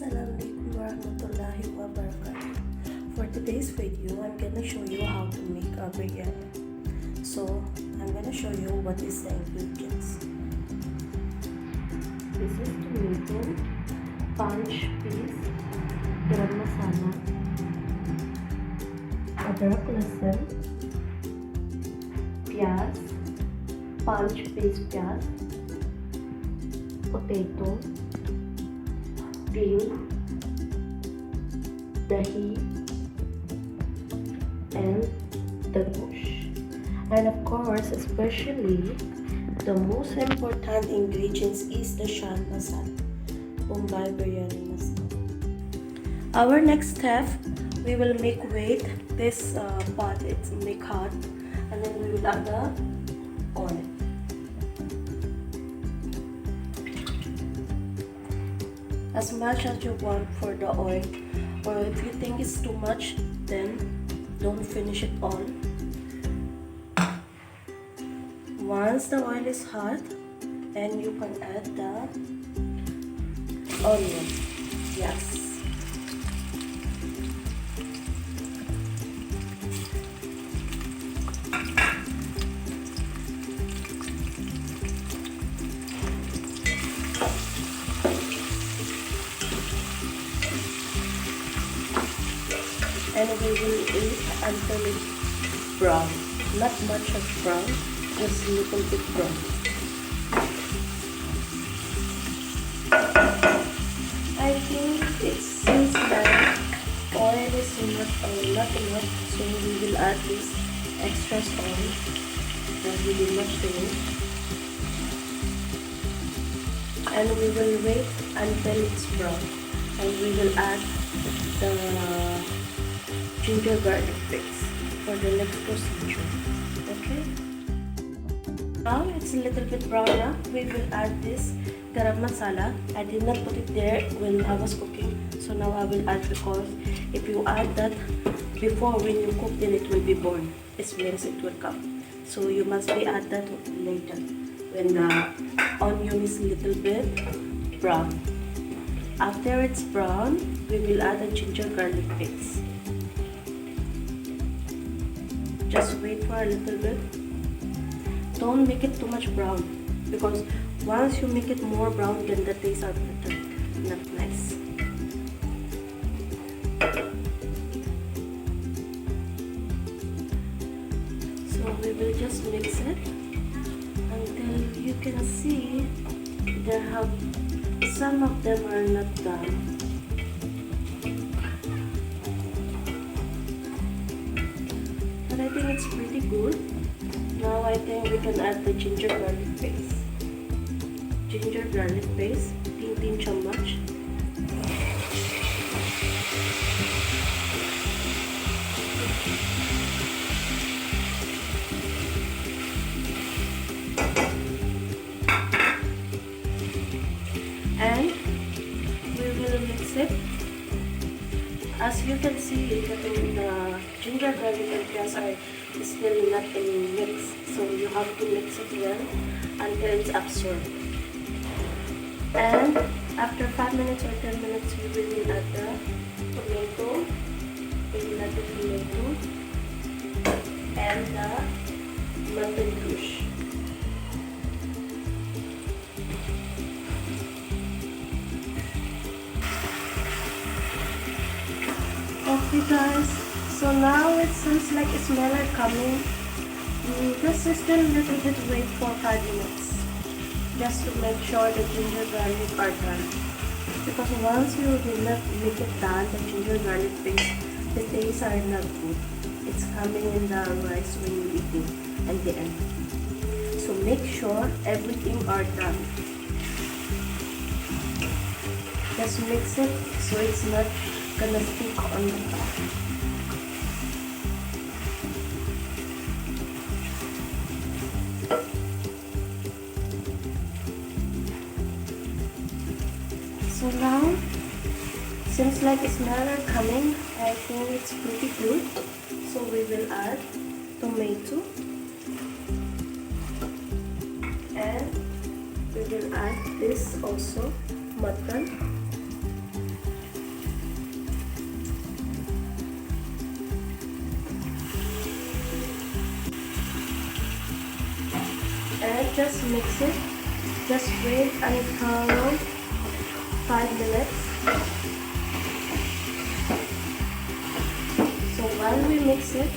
Assalamualaikum warahmatullahi wabarakatuh. For today's video, I'm gonna show you how to make a biryani. So, I'm gonna show you what is the ingredients. This is tomato, punch piece, garam masala, adrak lasan, pyaz, punch piece pyaz, potato, cream, dahi, and the gosh. And of course, especially the most important ingredients is the shan masala, Bombay biryani masala. Our next step, we will make this pot. It's make hot, and then we will add the oil. As much as you want for the oil, or if you think it's too much, then don't finish it all. Once the oil is hot, and you can add the onion. Yes. And we will eat until it's brown. Not much of brown, just a little bit brown. I think it seems like oil is not enough, so we will add this extra oil that we did not finish. And we will wait until it's brown, and we will add the ginger garlic paste for the next procedure. Okay, now it's a little bit brown now. We will add this garam masala. I did not put it there when I was cooking, so now I will add, because if you add that before when you cook, then it will be burned. It means it will come, so you must add that later when the onion is a little bit brown. After it's brown, we will add the ginger garlic paste. Just wait for a little bit. Don't make it too much brown, because once you make it more brown, then the taste are better, not nice. So we will just mix it until you can see some of them are not done. But I think it's pretty good. Now I think we can add the ginger garlic paste. Ginger garlic paste, 3 chammach. And we will mix it. As you can see, the ginger garlic and pyaz are still not in mix, so you have to mix it well until it's absorbed. And after 5 minutes or 10 minutes, we will add the tomato. We will add the tomato and the mutton juice. Okay guys, so now it seems like a smell are coming. Just still a little bit wait for 5 minutes, just to make sure the ginger garlic are done. Because once you do not make it done, the ginger garlic paste, the taste are not good. It's coming in the rice when you eat it at the end. So make sure everything are done. Just mix it so it's not gonna stick on the top. So now, seems like smell are coming. I think it's pretty good. So we will add tomato and we will add this also, mutton. and just mix it. Just wait until 5 minutes. So while we mix it,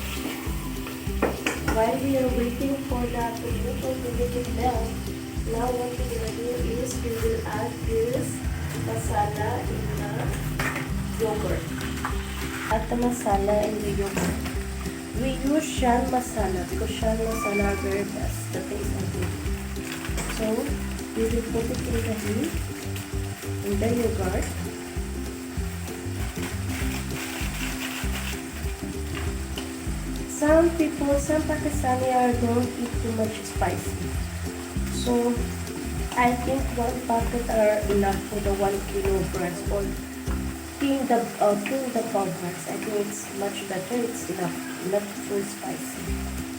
while we are waiting for that potato to make it melt, now what we're gonna do is we will add this masala in the yogurt. Add the masala in the yogurt. We use shan masala because shan masala are very best. The taste are good. So we will put it in the heat, in the yogurt. Some people, some Pakistani don't eat too much spicy. So I think 1 packet are enough for the 1 kilo breast or clean the rice. I think it's much better. It's enough, not too spicy.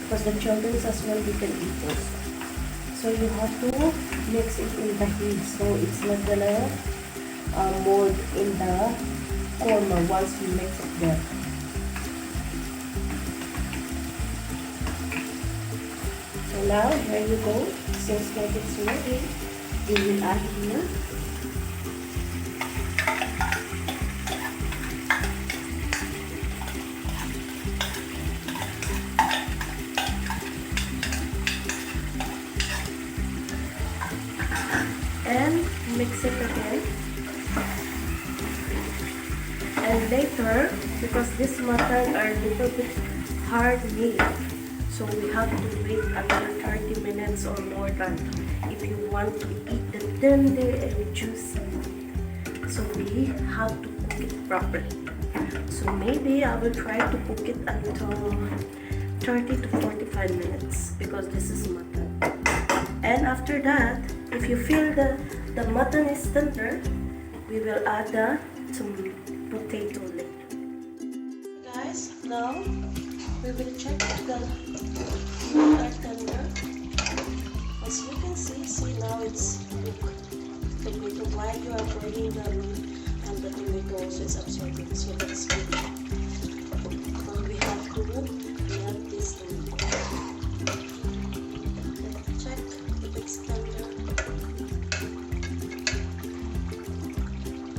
Because the children as well, they can eat those. So you have to mix it in the heat so it's not gonna mold in the korma once we mix it there. So now here you go. Since that it's ready, we will add here and mix it again. And later, because this mutton are a little bit hard meat, so we have to wait another 30 minutes or more than if you want to eat the tender and juicy. So we have to cook it properly. So maybe I will try to cook it until 30 to 45 minutes because this is mutton. And after that, if you feel the mutton is tender, we will add some potato later. Guys, now we will check if the meat are tender. As you can see now it's cooked. Tomato, while you are boiling the meat and the tomato also is absorbing. So that's good. Now we have to add this tomato. Check if it's tender.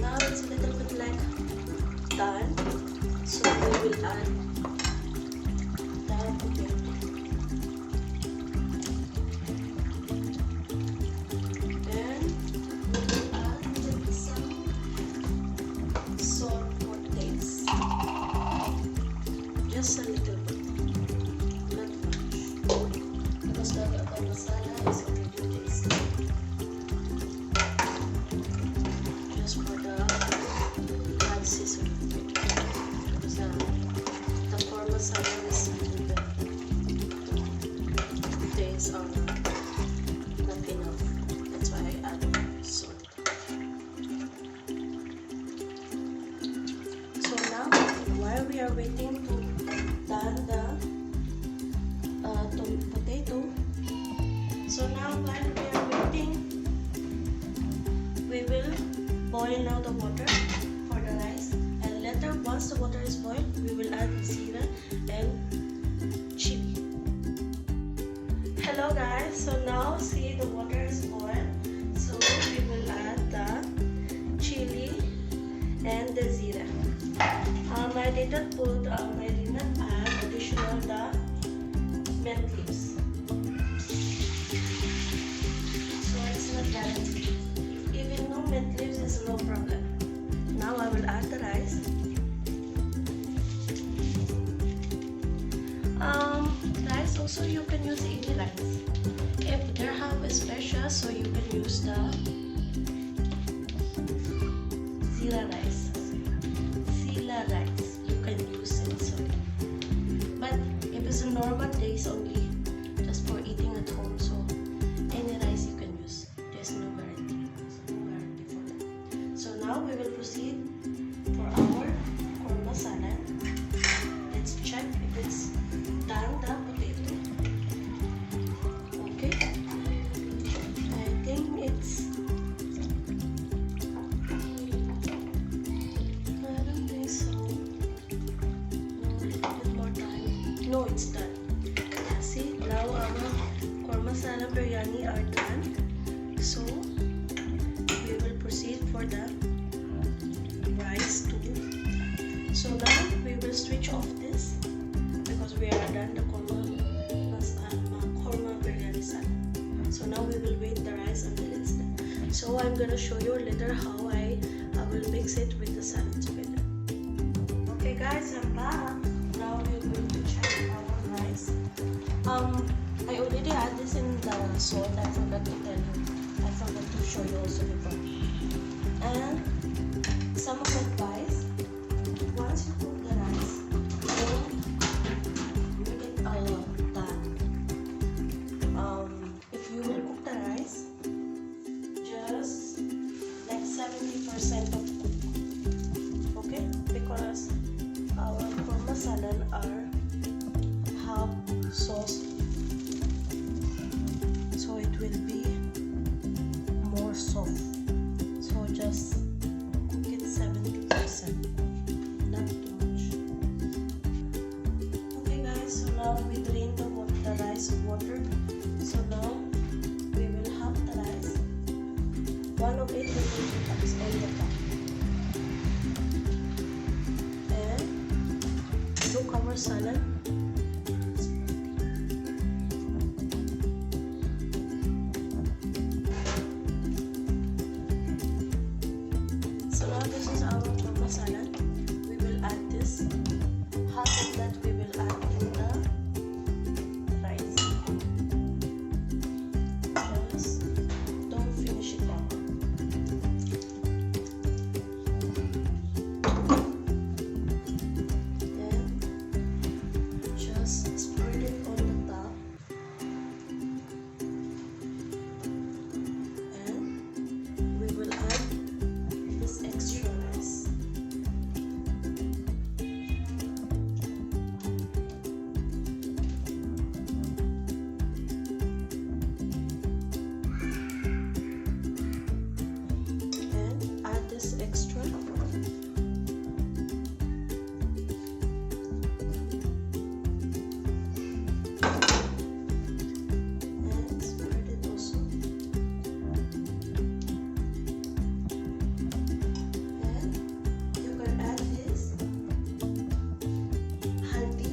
Now it's a little bit like done. So we will add the potato. Then we will add some salt for taste. Just a little bit, not much, because the masala is already tasty. Just for the seasoning. So the core masala is the taste are not enough. That's why I add salt. So now, while we are waiting to done the potato, so now while we are waiting, we will boil now the water for the rice, and later once the water is boiled, we will add zira and chili. Hello guys, so now see the water is boiled, so we will add the chili and the zira. I did not add additional the mint leaves, so it's not guaranteed. Even no mint leaves is no problem. Now I will add the rice. Rice also you can use any rice. If there have a special, so you can use the zira rice. Zira rice you can use it. Sorry. But if it's a normal days only, just for eating at home, so any rice you can use. There's no guarantee. There's no guarantee for that. So now we will proceed for our korma salad. Let's check if it's done the potato. masala biryani are done. So we will proceed for the rice too. So now we will switch off this because we are done the korma biryani salad. So now we will wait the rice until it's done. So I'm gonna show you later how I will mix it with the salad together. Okay guys, I'm back. Now we're going to check our rice. I already had this in the salt. I forgot to tell you. I forgot to show you also before. And some of advice. Once you cook the rice, don't make it all done. If you will cook the rice, just like 70% of cook. Okay? Because our korma salad are half sauce, so it will be more soft. So just cook it 70%, not too much. Okay guys, so now we drain the rice water. So now we will have the rice. One of it will be on the top. And look our salad. So now this is our korma salad. We will add this. Half of that we will add in the rice. Just don't finish it all. Then just spread it on the top. And we will add this extra rice. And add this extra. And spread it also. And you can add this haldi,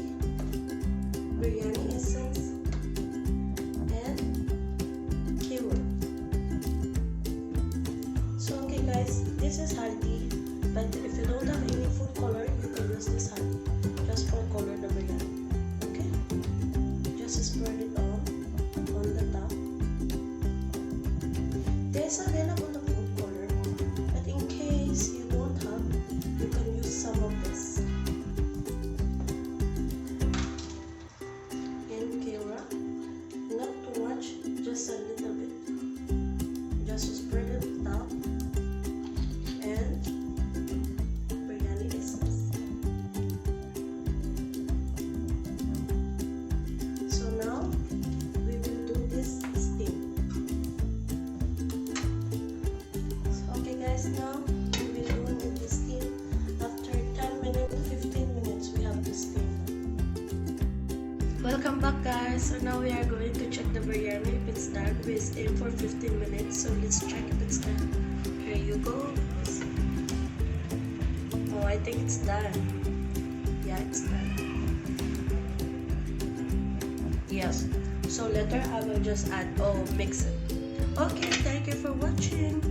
biryani essence, and keyword. So okay guys, this is haldi, but if you don't have any food color, you can use this haldi just for color the biryani. Okay, just spread it on the top. There's available the food color, but in case you don't have, you can use some of this. And kera, not too much, just a little bit. Just spread it top. And biryani essence. So now we will do this steam. So okay guys, now we will go with the steam. After 10 minutes to 15 minutes we have to steam. Welcome back guys. So now we are going to check the biryani if it's done. We steam for 15 minutes. So let's check if it's done. Here you go. Oh, I think it's done. Yeah, it's done. Yes. So later I will just add, mix it. Okay, thank you for watching.